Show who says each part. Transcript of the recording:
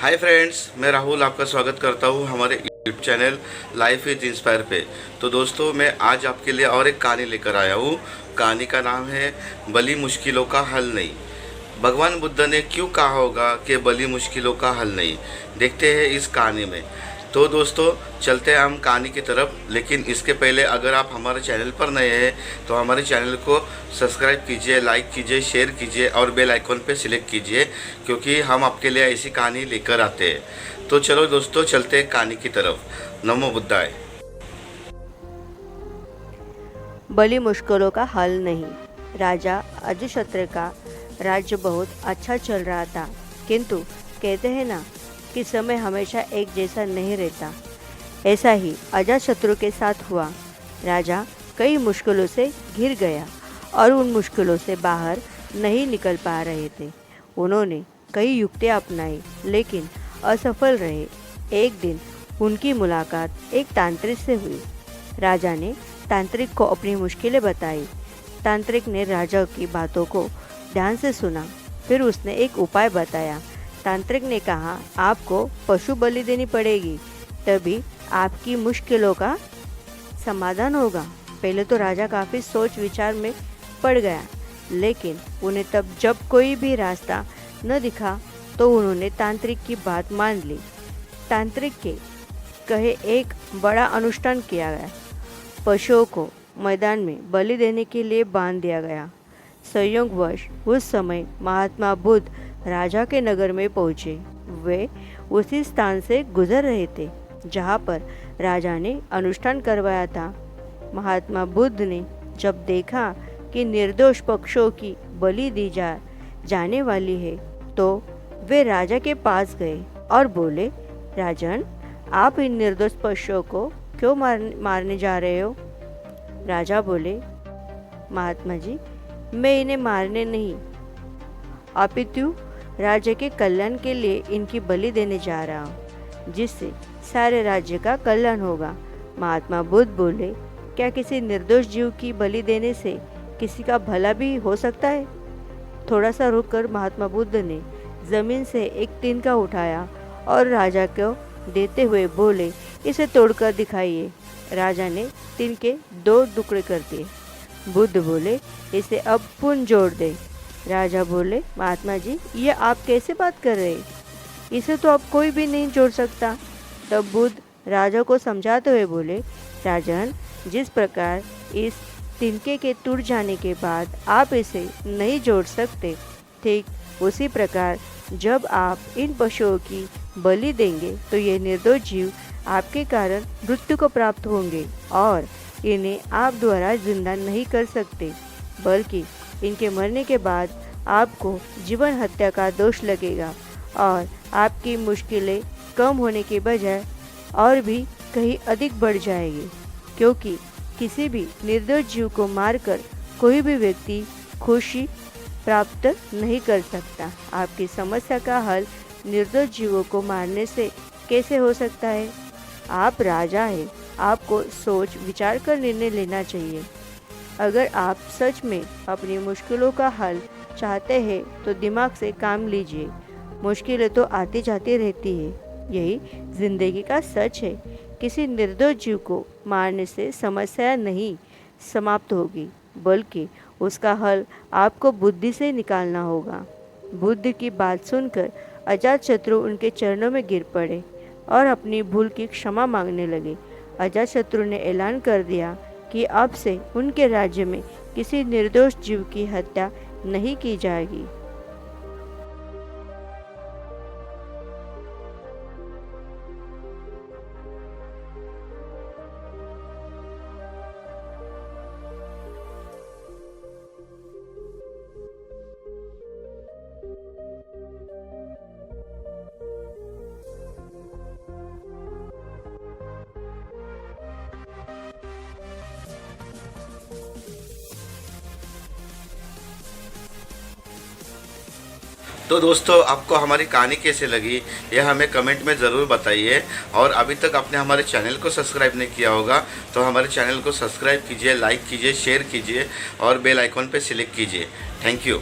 Speaker 1: Hi friends, मैं राहुल आपका स्वागत करता हूँ हमारे YouTube channel life is inspire पे। तो दोस्तों, मैं आज आपके लिए और एक कहानी लेकर आया हूँ। कहानी का नाम है बली मुश्किलों का हल नहीं। भगवान बुद्ध ने क्यों कहा होगा कि बली मुश्किलों का हल नहीं, देखते हैं इस कहानी में। तो दोस्तों, चलते हैं हम कहानी की तरफ। लेकिन इसके पहले अगर आप हमारे चैनल पर नए हैं तो हमारे चैनल को सब्सक्राइब कीजिए, लाइक कीजिए, शेयर कीजिए और बेल आइकॉन पे सिलेक्ट कीजिए, क्योंकि हम आपके लिए ऐसी कहानी लेकर आते हैं। तो चलो दोस्तों, चलते हैं कहानी की तरफ। नमो बुद्धाय।
Speaker 2: बली मुश्किलों का हल नहीं। राजा अजातशत्रु का राज्य बहुत अच्छा चल रहा था, किंतु कहते हैं ना कि समय हमेशा एक जैसा नहीं रहता। ऐसा ही अजातशत्रु के साथ हुआ। राजा कई मुश्किलों से घिर गया और उन मुश्किलों से बाहर नहीं निकल पा रहे थे। उन्होंने कई युक्तियां अपनाई, लेकिन असफल रहे। एक दिन उनकी मुलाकात एक तांत्रिक से हुई। राजा ने तांत्रिक को अपनी मुश्किलें बताई। तांत्रिक ने राजा की बातों को ध्यान से सुना, फिर उसने एक उपाय बताया। तांत्रिक ने कहा, आपको पशु बलि देनी पड़ेगी, तभी आपकी मुश्किलों का समाधान होगा। पहले तो राजा काफ़ी सोच विचार में पड़ गया, लेकिन उन्हें तब जब कोई भी रास्ता न दिखा तो उन्होंने तांत्रिक की बात मान ली। तांत्रिक के कहे एक बड़ा अनुष्ठान किया गया। पशुओं को मैदान में बलि देने के लिए बांध दिया गया। संयोगवश उस समय महात्मा बुद्ध राजा के नगर में पहुँचे। वे उसी स्थान से गुजर रहे थे जहाँ पर राजा ने अनुष्ठान करवाया था। महात्मा बुद्ध ने जब देखा कि निर्दोष पक्षियों की बलि दी जाने वाली है, तो वे राजा के पास गए और बोले, राजन, आप इन निर्दोष पक्षियों को क्यों मारने जा रहे हो? राजा बोले, महात्मा जी, मैं इन्हें मारने नहीं, अपितु राज्य के कल्याण के लिए इनकी बलि देने जा रहा हूँ, जिससे सारे राज्य का कल्याण होगा। महात्मा बुद्ध बोले, क्या किसी निर्दोष जीव की बलि देने से किसी का भला भी हो सकता है? थोड़ा सा रुककर महात्मा बुद्ध ने जमीन से एक तिनका उठाया और राजा को देते हुए बोले, इसे तोड़कर दिखाइए। राजा ने तिनके 2 टुकड़े कर दिए। बुद्ध बोले, इसे अब पुनः जोड़ दे। राजा बोले, महात्मा जी, ये आप कैसे बात कर रहे? इसे तो अब कोई भी नहीं जोड़ सकता। तब बुद्ध राजा को समझाते हुए बोले, राजन, जिस प्रकार इस तिनके के टूट जाने के बाद आप इसे नहीं जोड़ सकते, ठीक उसी प्रकार जब आप इन पशुओं की बलि देंगे तो ये निर्दोष जीव आपके कारण मृत्यु को प्राप्त होंगे और इन्हें आप द्वारा जिंदा नहीं कर सकते, बल्कि इनके मरने के बाद आपको जीवन हत्या का दोष लगेगा और आपकी मुश्किलें कम होने के बजाय और भी कहीं अधिक बढ़ जाएगी, क्योंकि किसी भी निर्दोष जीव को मारकर कोई भी व्यक्ति खुशी प्राप्त नहीं कर सकता। आपकी समस्या का हल निर्दोष जीवों को मारने से कैसे हो सकता है? आप राजा हैं, आपको सोच विचार कर निर्णय लेना चाहिए। अगर आप सच में अपनी मुश्किलों का हल चाहते हैं तो दिमाग से काम लीजिए। मुश्किलें तो आती जाती रहती है, यही जिंदगी का सच है। किसी निर्दोष जीव को मारने से समस्या नहीं समाप्त होगी, बल्कि उसका हल आपको बुद्धि से निकालना होगा। बुद्ध की बात सुनकर अजातशत्रु उनके चरणों में गिर पड़े और अपनी भूल की क्षमा मांगने लगे। अजातशत्रु ने ऐलान कर दिया कि अब से उनके राज्य में किसी निर्दोष जीव की हत्या नहीं की जाएगी।
Speaker 1: तो दोस्तों, आपको हमारी कहानी कैसे लगी यह हमें कमेंट में ज़रूर बताइए। और अभी तक आपने हमारे चैनल को सब्सक्राइब नहीं किया होगा तो हमारे चैनल को सब्सक्राइब कीजिए, लाइक कीजिए, शेयर कीजिए और बेल आइकॉन पे सिलेक्ट कीजिए। Thank you.